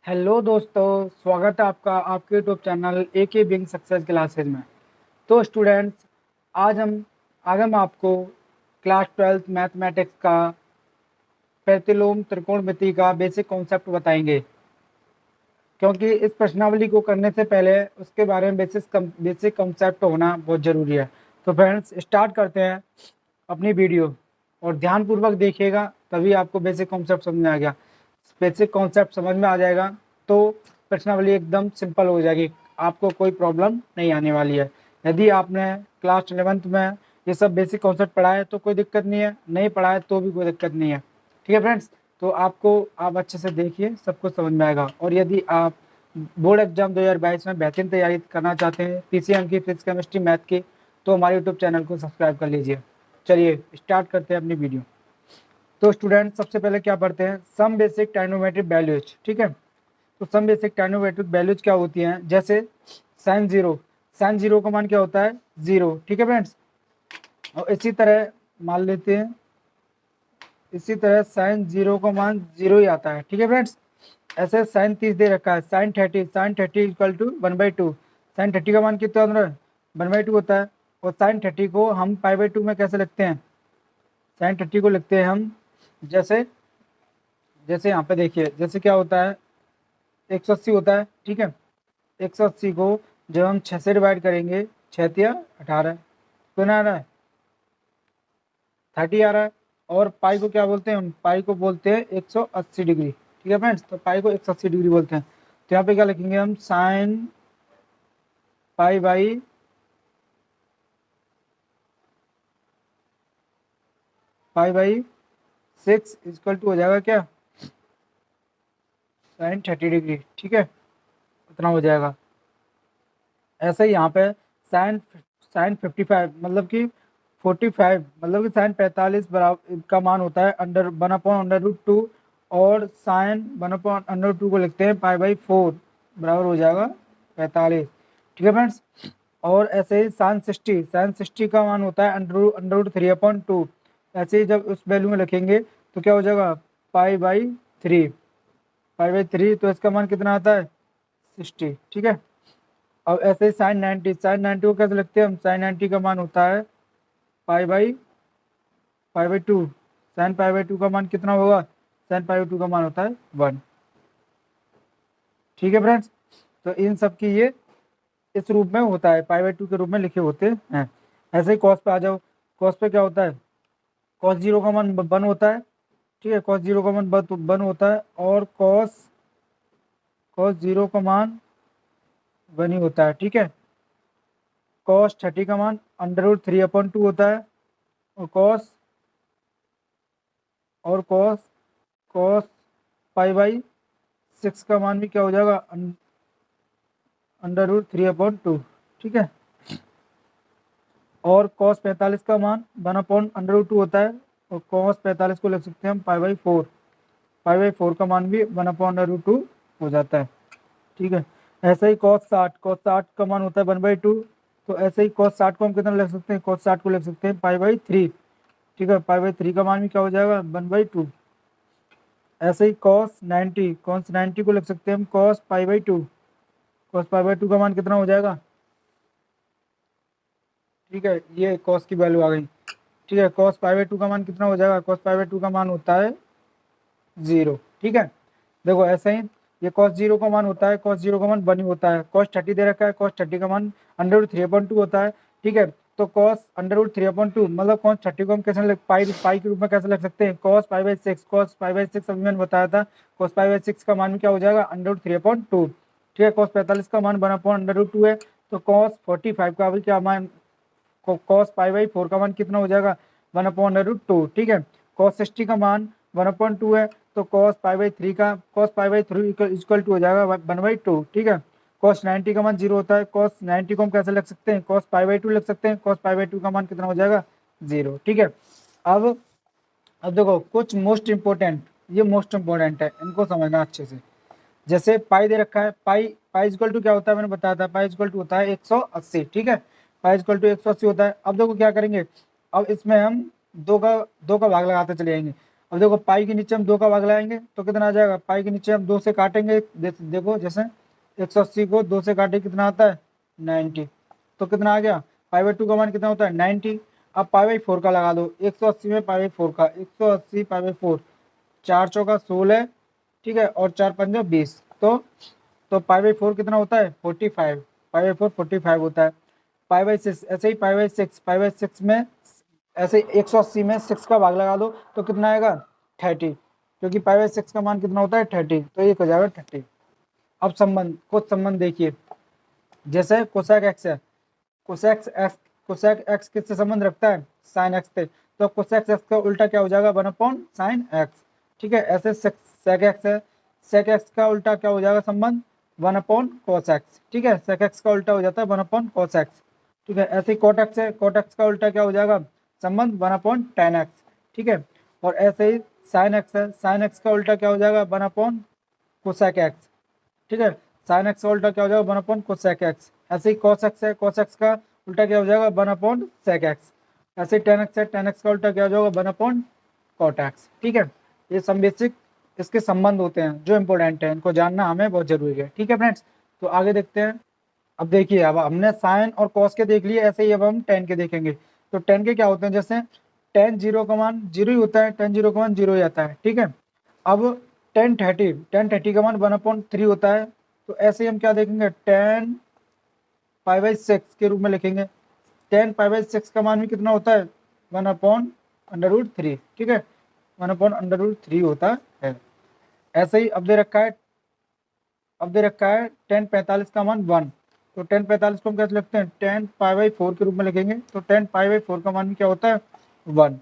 Hello दोस्तों, स्वागत है आपका आपके यूट्यूब चैनल ए के बिंग सक्सेस क्लासेज में। तो स्टूडेंट्स, आज हम आपको क्लास 12th मैथमेटिक्स का प्रतिलोम त्रिकोणमिति का बेसिक कॉन्सेप्ट बताएंगे, क्योंकि इस प्रश्नावली को करने से पहले उसके बारे में बेसिक कॉन्सेप्ट होना बहुत ज़रूरी है। तो फ्रेंड्स, स्टार्ट करते हैं अपनी वीडियो और ध्यानपूर्वक देखिएगा, तभी आपको बेसिक कॉन्सेप्ट समझ में आ गया। बेसिक कॉन्सेप्ट समझ में आ जाएगा तो प्रश्नावली एकदम सिंपल हो जाएगी, आपको कोई प्रॉब्लम नहीं आने वाली है। यदि आपने क्लास 11th में ये सब बेसिक कॉन्सेप्ट पढ़ा है तो कोई दिक्कत नहीं है, नहीं पढ़ा है तो भी कोई दिक्कत नहीं है। ठीक है फ्रेंड्स, तो आप अच्छे से देखिए, सब कुछ समझ में आएगा। और यदि आप बोर्ड एग्जाम 2022 में बेहतरीन तैयारी करना चाहते हैं पीसीएम की, फिजिक्स केमिस्ट्री मैथ की, तो हमारे यूट्यूब चैनल को सब्सक्राइब कर लीजिए। चलिए स्टार्ट करते हैं अपनी वीडियो। तो स्टूडेंट, सबसे पहले क्या पढ़ते हैं, सम बेसिक ट्राइगोनोमेट्रिक वैल्यूज। ठीक है, तो सम बेसिक ट्राइगोनोमेट्रिक वैल्यूज क्या होती हैं, जैसे साइन जीरो का मान क्या होता है, जीरो। ठीक है फ्रेंड्स, और इसी तरह मान लेते हैं, इसी तरह साइन जीरो का मान जीरो ही आता है। ठीक है फ्रेंड्स, ऐसे साइन 30 दे रखा है, sine thirty equal to 1/2। Sine 30 का मान कितना होता है, 1/2 होता है। और साइन 30 को हम पाई/2 में कैसे लिखते हैं, साइन 30 को लिखते हैं हम जैसे जैसे यहाँ पे देखिए, जैसे क्या होता है, 180 होता है। ठीक है, 180 को जब हम 6 से डिवाइड करेंगे, 6×3 = 18, तो ना आ रहा है, 30 आ रहा है। और पाई को क्या बोलते हैं, हम पाई को बोलते हैं 180 डिग्री। ठीक है फ्रेंड्स, तो पाई को 180 डिग्री बोलते हैं। तो यहाँ पे क्या लिखेंगे हम, sine pi by 6 equal to हो जाएगा क्या, साइन 30 डिग्री। ठीक है, उतना हो जाएगा। ऐसे ही यहाँ पे साइन साइन 55 मतलब कि 45 मतलब कि साइन 45 बराबर का मान होता है अंडर 1/√2। और साइन 1/√2 को लिखते हैं पाई/4, बराबर हो जाएगा 45। ठीक है फ्रेंड्स, और ऐसे ही साइन 60 का मान होता है अंडर रूट 3/2। ऐसे ही जब उस वैल्यू में लिखेंगे तो क्या हो जाएगा, पाई/3, पाई/3। तो इसका मान कितना आता है, 60। ठीक है, अब ऐसे ही साइन 90 को कैसे लिखते हैं हम, साइन 90 का मान होता है पाई/2। साइन पाई/2 का मान कितना होगा, साइन पाई/2 का मान होता है 1। ठीक है फ्रेंड्स, तो इन सब की ये इस रूप में होता है, पाई/2 के रूप में लिखे होते हैं। ऐसे ही कॉस पे आ जाओ, कॉस पे क्या होता है, कॉस जीरो का मान 1 होता है। ठीक है, कॉस जीरो का मान 1 होता है, और कॉस कॉस जीरो का मान 1 ही होता है। ठीक है, कॉस 30 का मान अंडर रूट 3/2 होता है। और कॉस कॉस पाई/6 का मान भी क्या हो जाएगा, अंडर रूट 3/2। ठीक है, और कॉस 45 का मान 1/√2 होता है। और कॉस 45 को लिख सकते हैं हम पाई/4, पाई/4 का मान भी 1/√2 हो जाता है। ठीक है, ऐसे ही कॉस 60 का मान होता है 1/2। तो ऐसे ही कॉस 60 को हम कितना लिख सकते हैं, कॉस 60 को लिख सकते हैं पाई/3। ठीक है, पाई/3 का मान भी क्या हो जाएगा, 1/2। ऐसे ही कॉस 90 को लिख सकते हैं हम कॉस पाई/2। कॉस पाई/2 का मान कितना हो जाएगा, ठीक है, ये कॉस की वैल्यू आ गई। ठीक है, कॉस पाई/2 का मान कितना हो जाएगा, कॉस पाई/2 का मान होता है 0। ठीक है, देखो ऐसे ही ये कॉस जीरो का मान होता है, कॉस जीरो का मान 1 ही होता है। कॉस 30 दे रखा है, कॉस 30 का मान अंडर रूट 3/2 होता है। ठीक है, तो कॉस अंडर रूट 3/2 मतलब कॉस 30 को हम कैसे पाई के रूप में कैसे लिख सकते हैं, कॉस पाई/6 अभी मैंने बताया था। कॉस पाई/6 का मान क्या हो जाएगा, अंडर रूट 3/2। ठीक है, कॉस 45 का मान 1/√2 है। तो कॉस 45 का भी क्या मान, कॉस पाई/4 का मान कितना हो जाएगा, 1/√2। ठीक है, कॉस 60 का मान 1/2 है। तो कॉस पाई/3 इक्वल टू हो जाएगा 1/2। ठीक है, कॉस 90 का मान 0 होता है। कॉस 90 को हम कैसे लिख सकते हैं, कॉस पाई/2 लिख सकते हैं। कॉस पाई/2 का मान कितना हो जाएगा, 0। ठीक है, अब अब देखो कुछ मोस्ट इंपॉर्टेंट है, इनको समझना अच्छे से। जैसे पाई दे रखा है, पाई पाई इक्वल टू क्या होता है, मैंने बताया था, पाई इक्वल टू होता है 180। ठीक है, पाई इक्वल टू 180 होता है। अब देखो क्या करेंगे, अब इसमें हम दो का भाग लगाते चले जाएंगे। अब देखो पाई के नीचे हम 2 का भाग लगाएंगे तो कितना आ जाएगा, पाई के नीचे हम 2 से काटेंगे, देखो जैसे 180 को 2 से काटे कितना आता है 90, तो कितना आ गया, पाई/2 का मान कितना होता है 90। अब पाई/4 का लगा दो, 180 में पाई/4 का, 180 पाई/4, 4 चौका 16, ठीक है, और 4 पंजा 20, तो पाई/4 कितना होता है 45, पाई/4 45 होता है। पाई/6 ऐसे ही, पाई/6 में ऐसे ही 180 में 6 का भाग लगा दो तो कितना आएगा 30, क्योंकि पाई/6 का मान कितना होता है 30, तो ये हो जाएगा 30। अब संबंध, कुछ संबंध देखिए, जैसे कोसेक एक्स है, कोसेक एक्स किससे संबंध रखता है साइन एक्स से, तो कोसेक एक्स का उल्टा क्या हो जाएगा 1/sin एक्स, ठीक है। ऐसे सेक एक्स है, सेक एक्स का उल्टा क्या हो जाएगा संबंध 1/cos एक्स, ठीक है, सेक एक्स का उल्टा हो जाता है 1/cos एक्स, ठीक है। ऐसे ही कोट एक्स है, कोट एक्स का उल्टा क्या हो जाएगा संबंध 1/tan एक्स, ठीक है। और ऐसे ही साइन एक्स है, साइन एक्स का उल्टा क्या हो जाएगा 1/cosec एक्स, ठीक है, साइन एक्स का उल्टा क्या हो जाएगा 1/cosec एक्स। ऐसे ही cos एक्स है, cos एक्स का उल्टा क्या हो जाएगा 1/sec एक्स। ऐसे ही tan एक्स है, tan एक्स का उल्टा क्या हो जाएगा 1/cot एक्स, ठीक है। ये सब बेसिक इसके संबंध होते हैं जो इंपॉर्टेंट है, इनको जानना हमें बहुत जरूरी है, ठीक है फ्रेंड्स। तो आगे देखते हैं। अब देखिए, अब हमने साइन और कॉस के देख लिए, ऐसे ही अब हम टेन के देखेंगे। तो टेन के क्या होते हैं, जैसे टेन जीरो का मान जीरो ही होता है, टेन जीरो का मान जीरो ही आता है, ठीक है। अब टेन थर्टी का मान 1/3 होता है, तो ऐसे ही हम क्या देखेंगे, टेन पाई/6 के रूप में लिखेंगे। टेन पाई/6 का मान भी कितना होता है 1/√3, ठीक है, 1/√3 होता है। ऐसे ही अब दे रखा है टेन 45 का मान 1, तो टेन 45 को हम कैसे लिखते हैं, टेन पाई/4 के रूप में लिखेंगे, तो टेन पाई/4 का मान भी क्या होता है 1,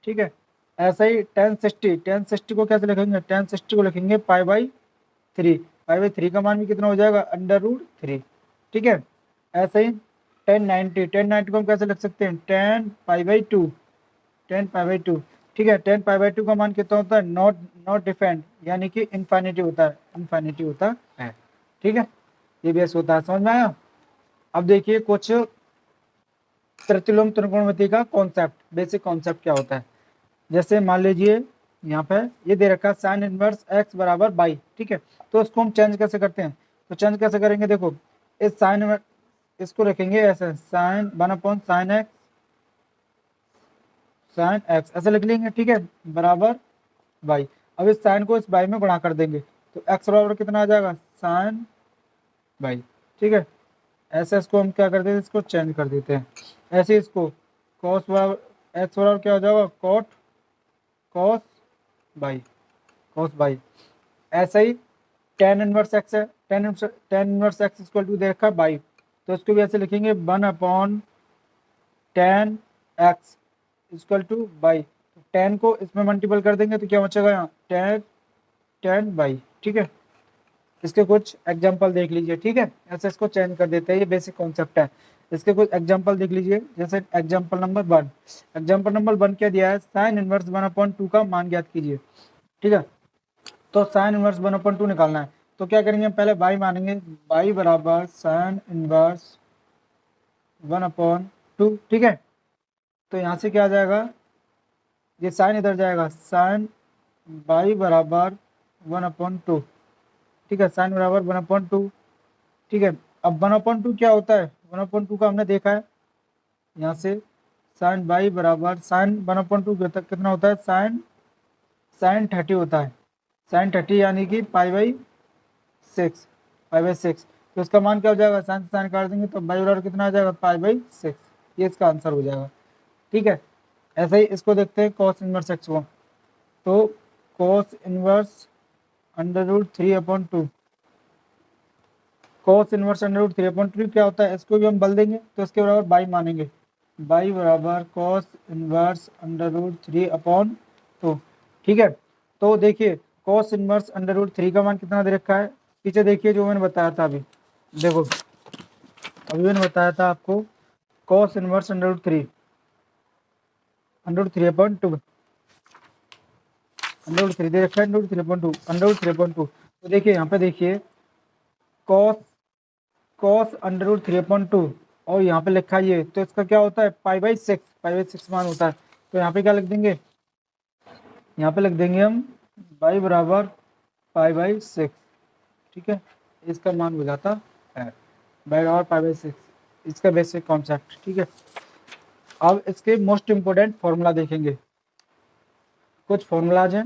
ठीक है। ऐसा ही टेन सिक्सटी को कैसे लिखेंगे, टेन सिक्सटी को लिखेंगे पाई/3, पाई/3 का मान भी कितना हो जाएगा √3, ठीक है। ऐसे ही टेन नाइन्टी को हम कैसे लिख सकते हैं, टेन पाई/2, ठीक है। टेन पाई/2 का मान कितना होता है नॉट नॉट डिफाइंड, यानी कि इन्फाइनिटी होता है, इन्फाइनिटी होता है, ठीक है। ये बेस होता है, समझ में आया। अब देखिए कुछ प्रतिलोम त्रिकोणमिति का कॉन्सेप्ट, बेसिक कॉन्सेप्ट क्या होता है। जैसे मान लीजिए यहाँ पे ये दे रखा है साइन इनवर्स एक्स बराबर बाई, ठीक है। तो इसको हम चेंज कैसे करते हैं, तो चेंज कैसे करेंगे, देखो इस साइन इसको रखेंगे ऐसे, sign 1/sin x, sine x ऐसे लिख लेंगे, ठीक है, बराबर बाई। अब इस साइन को इस बाई में गुणा कर देंगे, तो एक्स बराबर कितना आ जाएगा साइन बाई, ठीक है। ऐसे इसको हम क्या करते हैं, इसको चेंज कर देते हैं। ऐसे इसको कॉस बराबर एक्स बराबर क्या हो जाएगा cot cos y, cos y. ऐसे ही टेन इनवर्स एक्स है, tan inverse x equal to दे रखा है बाई, तो इसको भी ऐसे लिखेंगे 1/tan x equal to y. Tan को इसमें मल्टीपल कर देंगे तो क्या बचेगा यहाँ टेन बाई, ठीक है। इसके कुछ एग्जाम्पल देख लीजिए, ठीक है। ऐसे इसको चेंज कर देते हैं, ये बेसिक कॉन्सेप्ट है। इसके कुछ एग्जाम्पल देख लीजिए, जैसे एग्जाम्पल नंबर 1, एग्जाम्पल नंबर 1 क्या दिया है, साइन इनवर्स 1/2 का मान ज्ञात कीजिए, ठीक है। तो साइन इनवर्स 1/2 निकालना है, तो क्या करेंगे, पहले बाई मानेंगे, बाई बराबर साइन इनवर्स 1/2, ठीक है। तो यहाँ से क्या आ जाएगा, ये साइन इधर जाएगा, साइन बाई बराबर 1/2, ठीक है, साइन बराबर 1/2, ठीक है। अब 1/2 क्या होता है, 1/2 का हमने देखा है यहाँ से, साइन बाई बराबर साइन 1/2 कितना होता है, साइन साइन 30 होता है, साइन 30 यानी कि पाई/6, पाई/6। तो इसका मान क्या हो जाएगा, साइन से साइन काट देंगे तो बाई बराबर कितना आ जाएगा पाई/6, ये इसका आंसर हो जाएगा, ठीक है। ऐसे ही इसको देखते हैं कॉस इनवर्स एक्स को, तो कॉस इनवर्स √3/2, कॉस इनवर्स √3/2 क्या होता है, इसको भी हम बल देंगे तो इसके बराबर बाई मानेंगे, बाई बराबर कॉस इनवर्स √3/2, ठीक है। तो देखिए कॉस इनवर्स √3 का मान कितना दे रखा है, पीछे देखिए जो मैंने बताया था अभी, देखो अभी मैंने बताया था आपको कॉस इनवर्स √3/2, √3 दे रखा है, √3/2, तो देखिए यहाँ पे देखिए कॉस कॉस √3/2 और यहाँ पे लिखा है ये, तो इसका क्या होता है पाई/6, पाई/6 मान होता है, तो यहाँ पे क्या लिख देंगे यहाँ पे लिख देंगे हम y बराबर पाई बाई 6, ठीक है, इसका मान हो जाता है y बराबर पाई बाई 6, इसका बेसिक कॉन्सेप्ट, ठीक है। अब इसके मोस्ट इंपोर्टेंट फॉर्मूला देखेंगे। कुछ फॉर्मूलाज हैं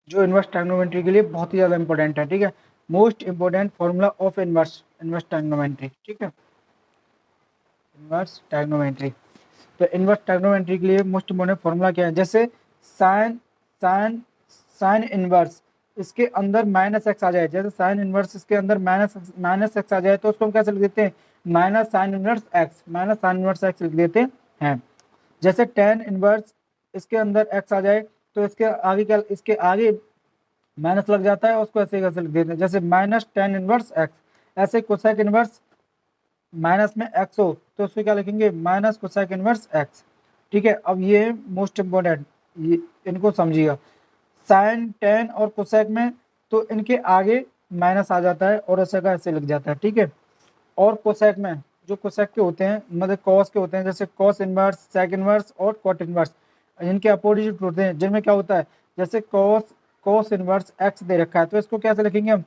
जो इनवर्स ट्रायग्नोमेट्री के लिए बहुत ही ज़्यादा इंपॉर्टेंट है, ठीक है। Most important formula of inverse inverse trigonometry, ठीक है, इनवर्स ट्रायग्नोमेट्री। तो इनवर्स ट्रायग्नोमेट्री के लिए मोस्ट इंपोर्टेंट फॉर्मूला क्या है, जैसे साइन साइन साइन इनवर्स इसके अंदर माइनस एक्स आ जाए, जैसे साइन इनवर्स इसके अंदर माइनस एक्स आ जाए तो उसको हम कैसे लिख देते हैं, minus sine inverse x, minus sine inverse x लिख देते हैं। जैसे टेन इनवर्स इसके अंदर एक्स आ जाए तो इसके आगे क्या, इसके आगे माइनस लग जाता है, उसको ऐसे कैसे लिख देते हैं, जैसे माइनस टेन इनवर्स एक्स। ऐसे कोसेक इनवर्स माइनस में एक्स हो तो उसको क्या लिखेंगे, माइनस कोसेक इनवर्स एक्स, ठीक है। अब ये मोस्ट इंपॉर्टेंट, ये इनको समझिएगा। साइन टेन और कोसेक में तो इनके आगे माइनस आ जाता है और ऐसे का ऐसे लिख जाता है, ठीक है। और कोसेक में जो कोसेक के होते हैं, मतलब कॉस के होते हैं, जैसे कॉस इनवर्स, सेक इनवर्स और कॉट इनवर्स, इनके अपोजिट होते हैं, जिनमें क्या होता है, जैसे कॉस कॉस इनवर्स एक्स दे रखा है तो इसको कैसे लिखेंगे हम,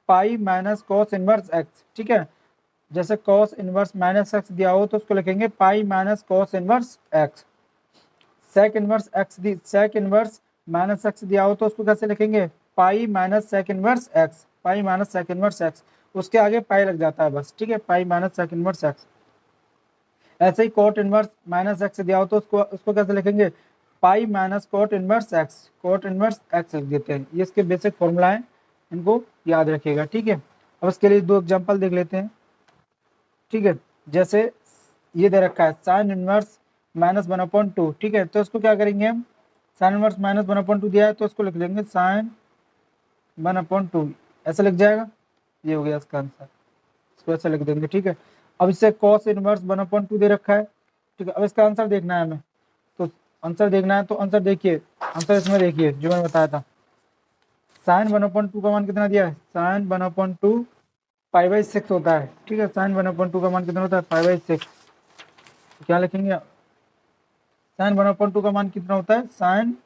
पाई माइनस कॉस इनवर्स एक्स, ठीक है। जैसे कॉस इनवर्स माइनस एक्स दिया हो तो उसको लिखेंगे pi minus cos inverse x. Sec inverse x दी, सेक इनवर्स माइनस एक्स दिया हो तो उसको कैसे लिखेंगे, pi minus sec inverse x, pi minus sec inverse x, उसके आगे पाई लग जाता है बस, ठीक है, pi minus sec inverse x. ऐसे ही कॉट इनवर्स माइनस एक्स दिया हो तो उसको उसको कैसे लिखेंगे, pi minus cot inverse x, cot inverse x लिख देते हैं। ये इसके बेसिक फॉर्मूला है, इनको याद रखिएगा, ठीक है। अब इसके लिए दो एग्जांपल देख लेते हैं, ठीक है। जैसे ये दे रखा है साइन इनवर्स माइनस 1/2, ठीक है, तो इसको क्या करेंगे हम, साइन इनवर्स माइनस 1/2 दिया है तो इसको लिख लेंगे साइन 1/2, ऐसे लिख जाएगा, ये हो गया इसका आंसर, इसको ऐसे लिख देंगे, ठीक है। अब इससे कॉस इनवर्स 1/2 दे रखा है, ठीक है। अब इसका आंसर देखना है हमें, तो आंसर देखना है तो आंसर देखिए, आंसर इसमें देखिए जो मैंने बताया था, साइन 1/2 का मान कितना दिया है, साइन 1/2 पाई बाई 6 होता है, ठीक है। साइन 1/2 का मान कितना होता है, पाई बाई 6, तो क्या लिखेंगे, साइन 1/2 का मान कितना होता है, साइन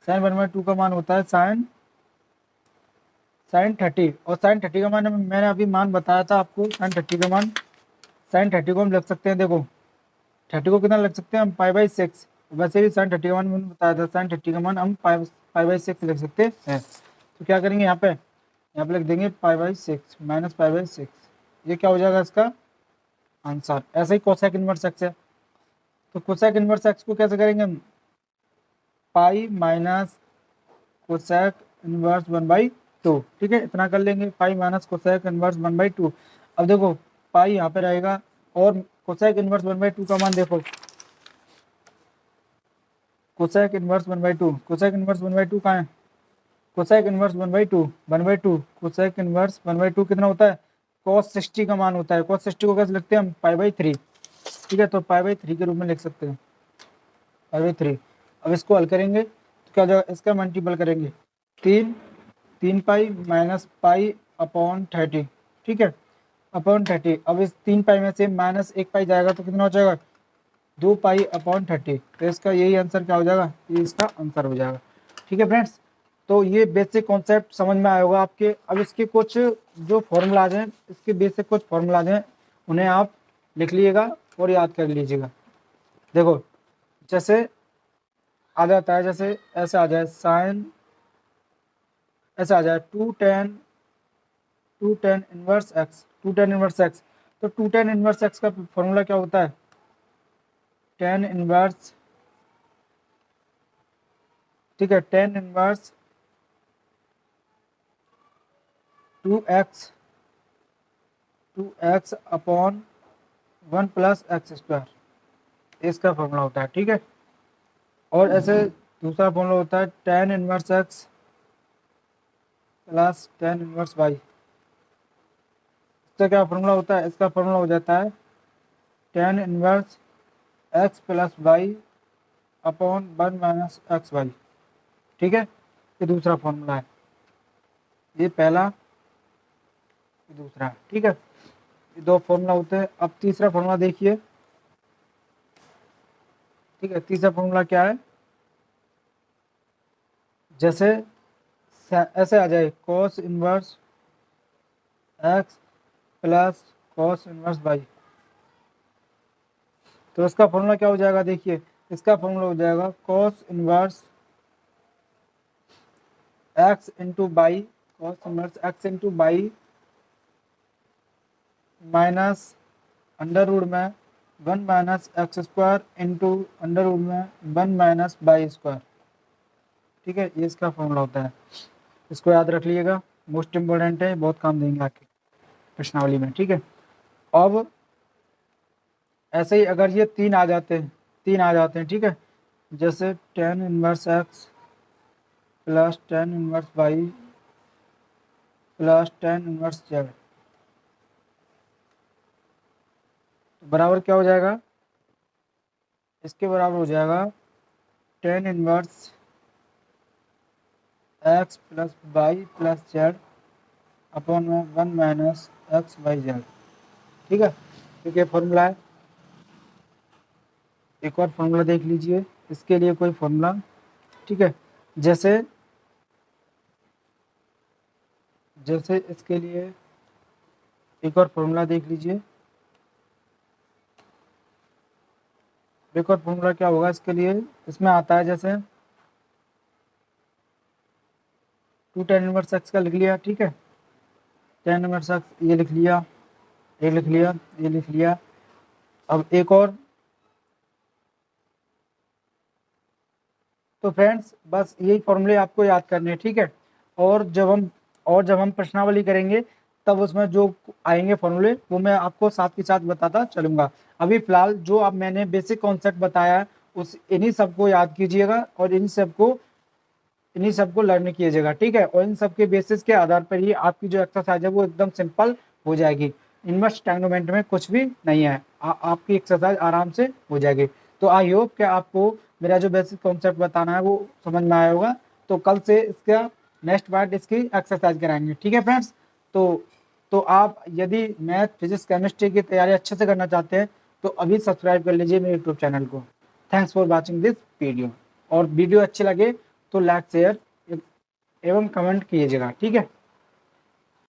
साइन 1/2 का मान होता है साइन साइन 30, और साइन 30 का मान मैंने अभी मान बताया था आपको, साइन 30 का मान, साइन 30 को हम लिख सकते हैं, देखो 30 को कितना लिख सकते हैं हम, पाई बाई 6, वैसे भी साइन 30 का मान मैंने बताया था, साइन 30 का मान हम पाई बाई 6 लिख सकते हैं। तो क्या करेंगे, यहाँ पे लिख देंगे पाई बाई 6 माइनस पाई बाई 6, ये क्या हो जाएगा इसका आंसर। ऐसे ही कोसेक इनवर्स एक्स है, तो कोसेक इनवर्स एक्स को कैसे करेंगे हम, पाई माइनस कोसेक इनवर्स 1/2, ठीक है, इतना कर लेंगे, पाई माइनस कोसेक इनवर्स 1/2। अब देखो पाई यहाँ पे रहेगा और कोसेक इनवर्स 1/2 का मान देखो, कोसेक इनवर्स 1/2, कोसेक इनवर्स 1/2 कहाँ है, कोसेक इनवर्स 1/2 कोसेक इनवर्स 1/2 कितना होता है, cos 60 का मान होता है। cos 60 को कैसे लिखते हैं हम, पाई बाई 3, ठीक है, तो पाई बाई 3 के रूप में लिख सकते हैं, पाई बाई 3। अब इसको हल करेंगे तो क्या हो जाएगा, इसका मल्टीपल करेंगे, 3 पाई माइनस पाई अपॉन 30, ठीक है, अपॉन 30। अब इस 3 पाई में से माइनस 1 पाई जाएगा तो कितना हो जाएगा, 2 पाई अपॉन 30, तो इसका यही आंसर क्या हो जाएगा, ये इसका आंसर हो जाएगा, ठीक है फ्रेंड्स। तो ये बेसिक कॉन्सेप्ट समझ में आया होगा आपके। अब इसके कुछ जो फॉर्मूलाज हैं, इसके बेसिक कुछ फॉर्मूलाज हैं, उन्हें आप लिख लीजिएगा और याद कर लीजिएगा। देखो जैसे आ जाता है, जैसे ऐसे आ जाए साइन, ऐसे आ जाए 2tan inverse x, 2tan inverse x, तो 2tan इनवर्स एक्स का फॉर्मूला क्या होता है, tan इनवर्स, ठीक है, tan inverse 2x upon 1 plus x square, इसका फॉर्मूला होता है, ठीक है। और ऐसे दूसरा फॉर्मूला होता है tan inverse x plus tan inverse y, इसका क्या फॉर्मूला होता है, इसका फॉर्मूला हो जाता है tan inverse x plus y upon 1 minus x y, ठीक है। ये दूसरा फॉर्मूला है, ये पहला, ये दूसरा, ठीक है, ये दो फॉर्मूला होते हैं। अब तीसरा फॉर्मूला देखिए, ठीक है, तीसरा फॉर्मूला क्या है, जैसे ऐसे आ जाए cos inverse x plus cos inverse y, तो इसका फॉर्मूला क्या हो जाएगा, देखिए इसका फॉर्मूला हो जाएगा cos inverse x into y, cos inverse x into y minus under root में 1 minus x square into under root में 1 माइनस बाई स्क्वायर। ठीक है, ये इसका फॉर्मूला होता है, इसको याद रख लीजिएगा, मोस्ट इम्पोर्टेंट है, बहुत काम देंगे आपके प्रश्नावली में। ठीक है, अब ऐसे ही अगर ये तीन आ जाते हैं, ठीक है, जैसे tan inverse x plus tan inverse y plus tan inverse z, तो बराबर क्या हो जाएगा, इसके बराबर हो जाएगा tan inverse x plus y plus z upon में 1 माइनस एक्स वाई जेड। ठीक है, ठीक है, फॉर्मूला है। एक और फॉर्मूला देख लीजिए इसके लिए, कोई फॉर्मूला, ठीक है, जैसे इसके लिए एक और फॉर्मूला देख लीजिए। एक और फॉर्मूला क्या होगा इसके लिए, इसमें आता है जैसे 2 tan इनवर्स एक्स का लिख लिया, ठीक है, tan इनवर्स एक्स ये लिख लिया, ये लिख लिया, ये लिख लिया। अब एक और, तो फ्रेंड्स बस यही फॉर्मूले आपको याद करने हैं। ठीक है, और जब हम प्रश्नावली करेंगे तब उसमें जो आएंगे फॉर्मूले वो मैं आपको साथ के साथ बताता चलूंगा। अभी फिलहाल जो अब मैंने बेसिक कॉन्सेप्ट बताया है उस इन्हीं सबको याद कीजिएगा और इन्हीं सबको लर्न कीजिएगा। ठीक है, और इन सब के बेसिस के आधार पर ही आपकी जो एक्सरसाइज है वो एकदम सिंपल हो जाएगी। इनवर्स ट्रायंगोमेट्री में कुछ भी नहीं है, आपकी एक्सरसाइज आराम से हो जाएगी। तो आई होप कि आपको मेरा जो बेसिक कॉन्सेप्ट बताना है वो समझ में आया होगा। तो कल से इसका नेक्स्ट पार्ट इसकी एक्सरसाइज कराएंगे। ठीक है फ्रेंड्स, तो आप यदि मैथ फिजिक्स केमिस्ट्री की तैयारी अच्छे से करना चाहते हैं तो अभी सब्सक्राइब कर लीजिए मेरे यूट्यूब चैनल को। Thanks for watching this video, और वीडियो अच्छी लगे तो लाइक शेयर एवं कमेंट कीजिएगा। ठीक है।